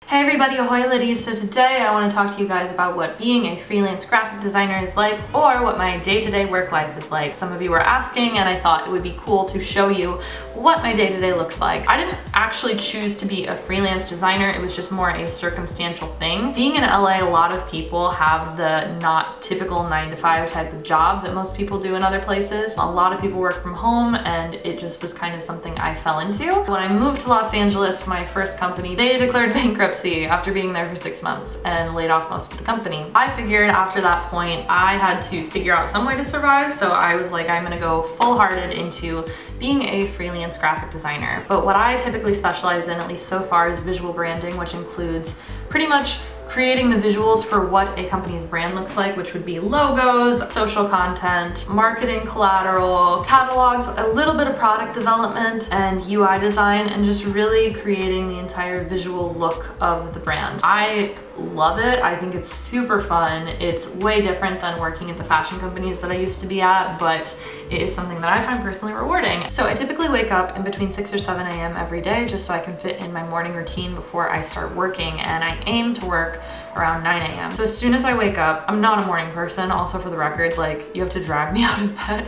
Hey everybody, ahoy ladies! So today I want to talk to you guys about what being a freelance graphic designer is like, or what my day-to-day work life is like. Some of you were asking and I thought it would be cool to show you what my day-to-day looks like. I didn't actually choose to be a freelance designer, it was just more a circumstantial thing. Being in LA, a lot of people have the not typical 9-to-5 type of job that most people do in other places. A lot of people work from home and it just was kind of something I fell into. When I moved to Los Angeles, my first company, they declared bankruptcy after being there for 6 months and laid off most of the company. I figured after that point I had to figure out some way to survive, so I was like, I'm gonna go full-hearted into being a freelance graphic designer. But what I typically specialize in, at least so far, is visual branding, which includes pretty much creating the visuals for what a company's brand looks like, which would be logos, social content, marketing collateral, catalogs, a little bit of product development and UI design, and just really creating the entire visual look of the brand. I love it. I think it's super fun. It's way different than working at the fashion companies that I used to be at, but it is something that I find personally rewarding. So I typically wake up in between 6 or 7 a.m. every day just so I can fit in my morning routine before I start working, and I aim to work around 9 a.m. So as soon as I wake up, I'm not a morning person, also for the record, like you have to drag me out of bed.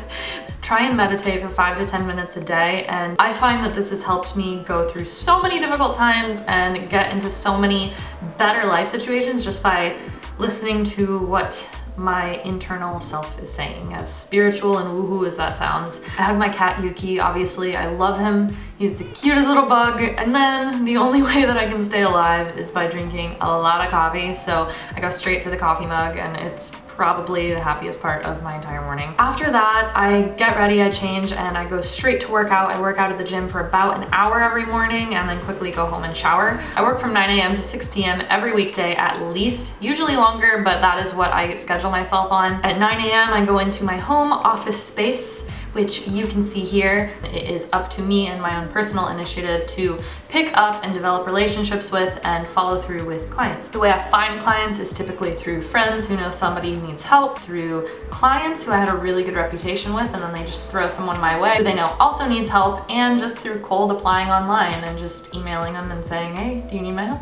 Try and meditate for 5 to 10 minutes a day, and I find that this has helped me go through so many difficult times and get into so many better life situations just by listening to what my internal self is saying, as spiritual and woohoo as that sounds. I have my cat Yuki, obviously. I love him. He's the cutest little bug. And then the only way that I can stay alive is by drinking a lot of coffee. So I go straight to the coffee mug, and it's probably the happiest part of my entire morning. After that, I get ready, I change, and I go straight to work out. I work out at the gym for about an hour every morning and then quickly go home and shower. I work from 9 a.m. to 6 p.m. every weekday at least, usually longer, but that is what I schedule myself on. At 9 a.m. I go into my home office space, which you can see here. It is up to me and my own personal initiative to pick up and develop relationships with and follow through with clients. The way I find clients is typically through friends who know somebody who needs help, through clients who I had a really good reputation with and then they just throw someone my way who they know also needs help, and just through cold applying online and just emailing them and saying, hey, do you need my help?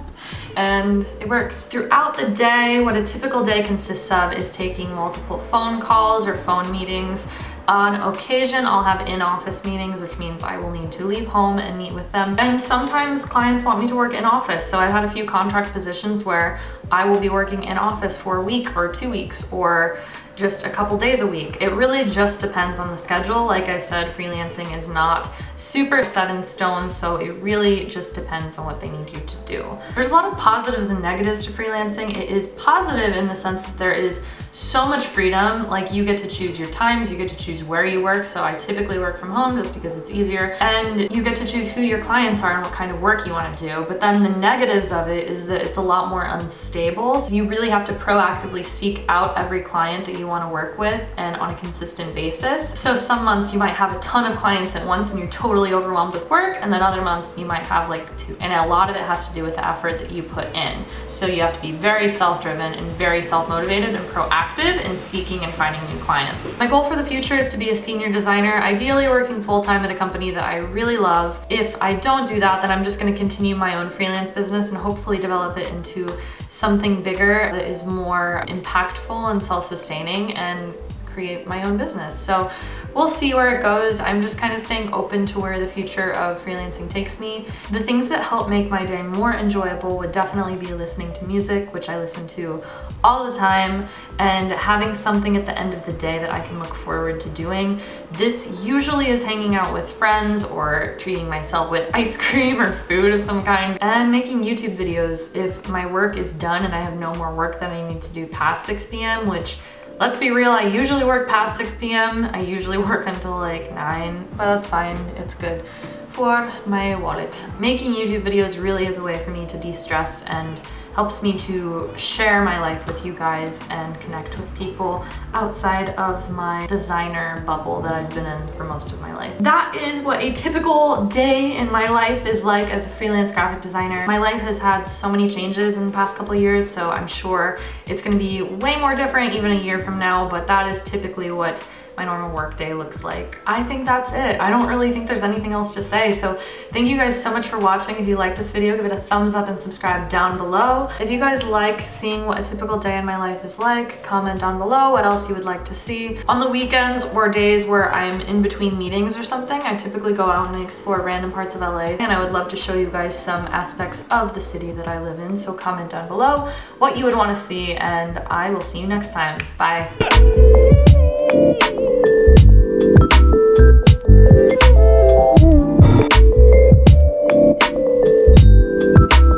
And it works. Throughout the day, what a typical day consists of is taking multiple phone calls or phone meetings. On occasion, I'll have in-office meetings, which means I will need to leave home and meet with them. And sometimes clients want me to work in office. So I've had a few contract positions where I will be working in office for a week or 2 weeks or just a couple days a week. It really just depends on the schedule. Like I said, freelancing is not super set in stone, so it really just depends on what they need you to do. There's a lot of positives and negatives to freelancing. It is positive in the sense that there is so much freedom. Like, you get to choose your times, you get to choose where you work. So I typically work from home just because it's easier, and you get to choose who your clients are and what kind of work you want to do. But then the negatives of it is that it's a lot more unstable. So you really have to proactively seek out every client that you want to work with and on a consistent basis. So some months you might have a ton of clients at once and you're totally overwhelmed with work, and then other months you might have like 2, and a lot of it has to do with the effort that you put in. So you have to be very self-driven and very self-motivated and proactive in seeking and finding new clients. My goal for the future is to be a senior designer, ideally working full-time at a company that I really love. If I don't do that, then I'm just going to continue my own freelance business and hopefully develop it into something bigger that is more impactful and self-sustaining and create my own business. So we'll see where it goes. I'm just kind of staying open to where the future of freelancing takes me. The things that help make my day more enjoyable would definitely be listening to music, which I listen to all the time, and having something at the end of the day that I can look forward to doing. This usually is hanging out with friends or treating myself with ice cream or food of some kind, and making YouTube videos if my work is done and I have no more work that I need to do past 6 p.m., which, let's be real, I usually work past 6 p.m. I usually work until like 9, but that's fine. It's good for my wallet. Making YouTube videos really is a way for me to de-stress and helps me to share my life with you guys and connect with people outside of my designer bubble that I've been in for most of my life. That is what a typical day in my life is like as a freelance graphic designer. My life has had so many changes in the past couple of years, so I'm sure it's gonna be way more different even a year from now, but that is typically what my normal work day looks like. I think that's it. I don't really think there's anything else to say. So thank you guys so much for watching. If you like this video, give it a thumbs up and subscribe down below. If you guys like seeing what a typical day in my life is like, comment down below what else you would like to see. On the weekends or days where I'm in between meetings or something, I typically go out and explore random parts of LA, and I would love to show you guys some aspects of the city that I live in. So comment down below what you would want to see, and I will see you next time. Bye.